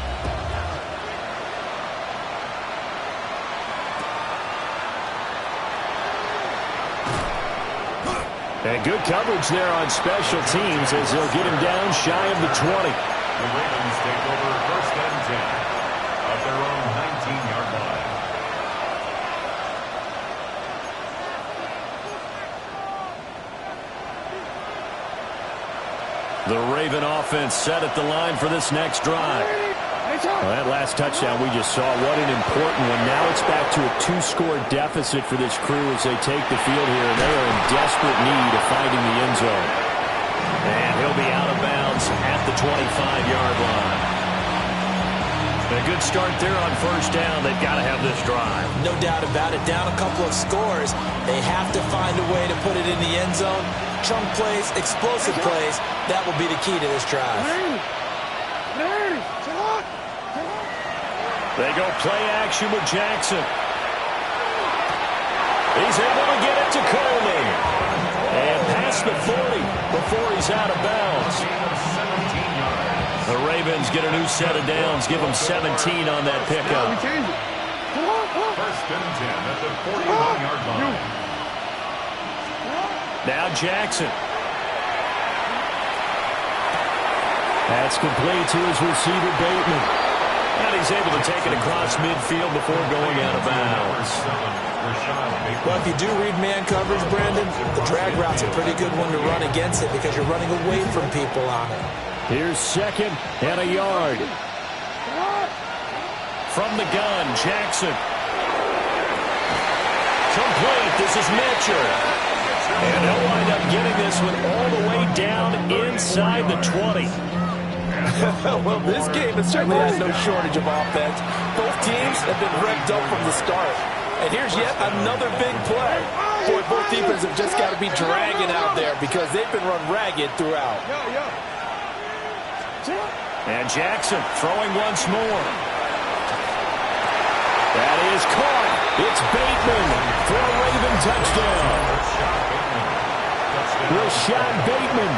And good coverage there on special teams as they'll get him down shy of the 20. The Ravens take over first and 10 at their own 19-yard line. The Raven offense set at the line for this next drive. Well, that last touchdown we just saw, what an important one. Now it's back to a 2-score deficit for this crew as they take the field here, and they are in desperate need of finding the end zone. And he'll be out of bounds at the 25-yard line. A good start there on first down. They've got to have this drive. No doubt about it. Down a couple of scores. They have to find a way to put it in the end zone. Chunk plays, explosive plays. That will be the key to this drive. They go play action with Jackson. He's able to get it to Coleman. And past the 40 before he's out of bounds. The Ravens get a new set of downs. Give them 17 on that pickup. First and 10 at the 41-yard line. Now Jackson. That's complete to his receiver, Bateman. And he's able to take it across midfield before going out of bounds. Well, if you do read man coverage, Brandon, the drag route's a pretty good one to run against it because you're running away from people on it. Here's second and a yard. From the gun, Jackson. Complete. This is Mitchell. And he'll wind up getting this one all the way down inside the 20. Well, this game has certainly had no shortage of offense. Both teams have been revved up from the start. And here's yet another big play. Boy, both defenses have just got to be dragging out there because they've been run ragged throughout. And Jackson throwing once more. That is caught. It's Bateman for a Raven touchdown. Rashad Bateman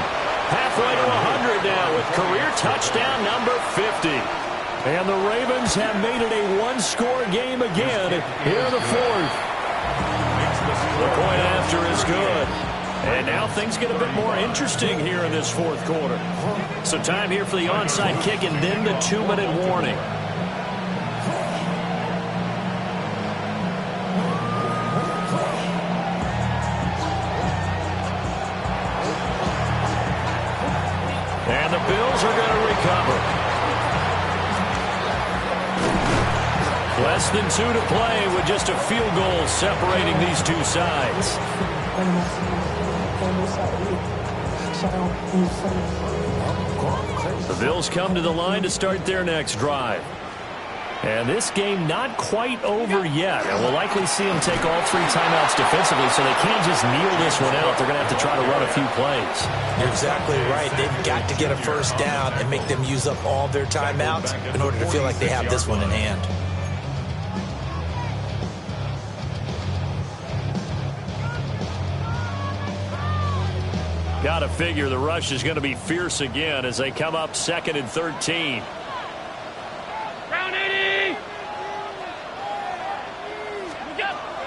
halfway to 100 now with career touchdown number 50. And the Ravens have made it a one-score game again here in the fourth. The point after is good. And now things get a bit more interesting here in this fourth quarter. So time here for the onside kick and then the 2-minute warning. And the Bills are going to recover. Less than 2 to play with just a field goal separating these two sides. The Bills come to the line to start their next drive. And this game not quite over yet. And we'll likely see them take all 3 timeouts defensively, so they can't just kneel this one out. They're going to have to try to run a few plays. You're exactly right. They've got to get a first down and make them use up all their timeouts in order to feel like they have this one in hand. Got to figure the rush is going to be fierce again as they come up 2nd and 13. Round 80.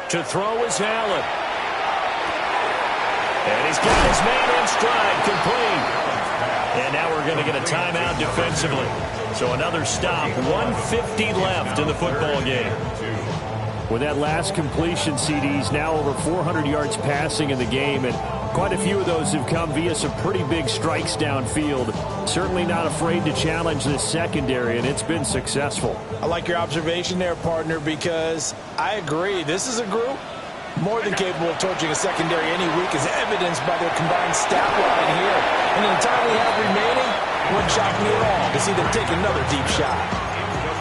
To throw is Allen. And he's got his man in stride, complete. And now we're going to get a timeout defensively. So another stop, 1:50 left in the football game. With that last completion, CD's now over 400 yards passing in the game, and quite a few of those have come via some pretty big strikes downfield. Certainly not afraid to challenge this secondary, and it's been successful. I like your observation there, partner, because I agree. This is a group more than capable of torching a secondary any week, as evidenced by their combined stat line here. And in the time we have remaining, wouldn't shock me at all to see them take another deep shot.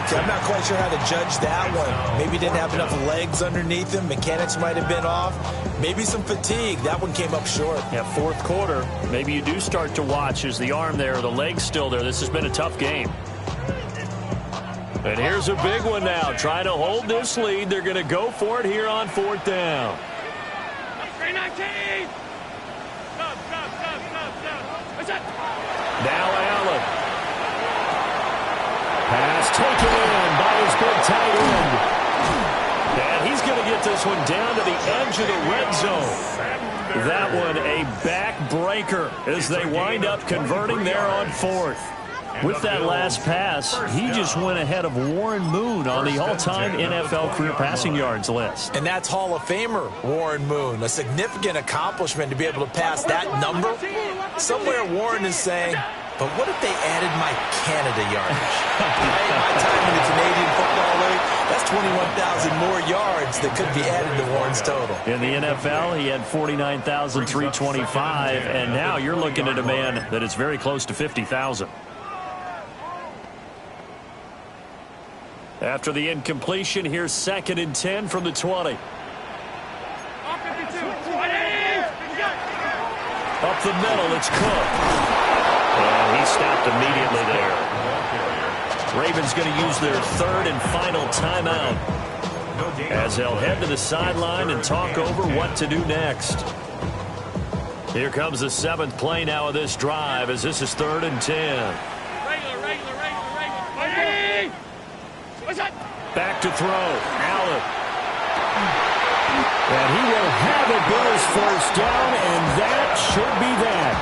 See, I'm not quite sure how to judge that one. Maybe didn't have enough legs underneath him. Mechanics might have been off. Maybe some fatigue. That one came up short. Yeah, fourth quarter, maybe you do start to watch. Is the arm there, the leg's still there? This has been a tough game. And here's a big one now. Trying to hold this lead. They're going to go for it here on 4th down. 319. Now Allen. Pass taken in by his big tight end. And he's going to get this one down to the edge of the red zone. That one a backbreaker as they wind up converting there on 4th. With that last pass, he just went ahead of Warren Moon on the all-time NFL career passing yards list. And that's Hall of Famer Warren Moon. A significant accomplishment to be able to pass that number. Somewhere Warren is saying, but what if they added my Canada yardage? My time in the Canadian Football League, that's 21,000 more yards that could be added to Warren's total. In the NFL, he had 49,325, and now you're looking at a man that is very close to 50,000. After the incompletion, here's 2nd and 10 from the 20. Up the middle, it's Cook. And he stopped immediately there. Ravens going to use their 3rd and final timeout as they'll head to the sideline and talk over what to do next. Here comes the 7th play now of this drive as this is 3rd and 10. Back to throw. Allen. And he will have it. Bills first down, and that should be that.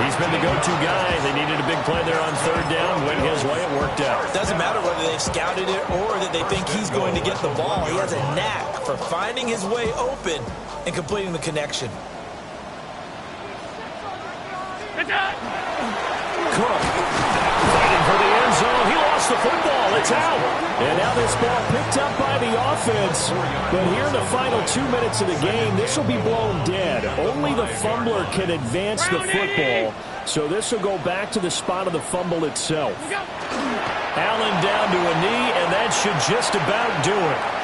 He's been the go-to guy. They needed a big play there on 3rd down. Went his way. It worked out. Doesn't matter whether they've scouted it or that they think he's going to get the ball. He has a knack for finding his way open and completing the connection. Cook fighting for the end zone. He lost the football. Well, it's out. And now this ball picked up by the offense. But here in the final 2 minutes of the game, this will be blown dead. Only the fumbler can advance the football. So this will go back to the spot of the fumble itself. Allen down to a knee, and that should just about do it.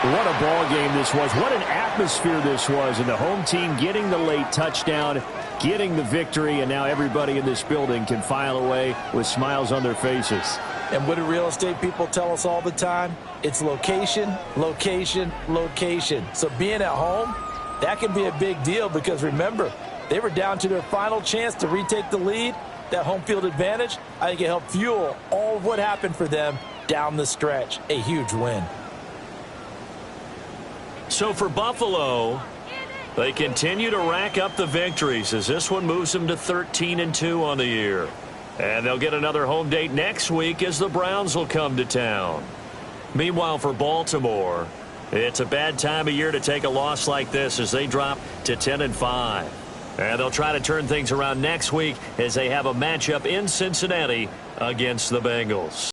What a ball game this was. What an atmosphere this was. And the home team getting the late touchdown, getting the victory, and now everybody in this building can file away with smiles on their faces. And what do real estate people tell us all the time? It's location, location, location. So being at home, that can be a big deal because remember, they were down to their final chance to retake the lead. That home field advantage, I think it helped fuel all of what happened for them down the stretch. A huge win. So for Buffalo, they continue to rack up the victories as this one moves them to 13-2 on the year. And they'll get another home date next week as the Browns will come to town. Meanwhile, for Baltimore, it's a bad time of year to take a loss like this as they drop to 10-5. And they'll try to turn things around next week as they have a matchup in Cincinnati against the Bengals.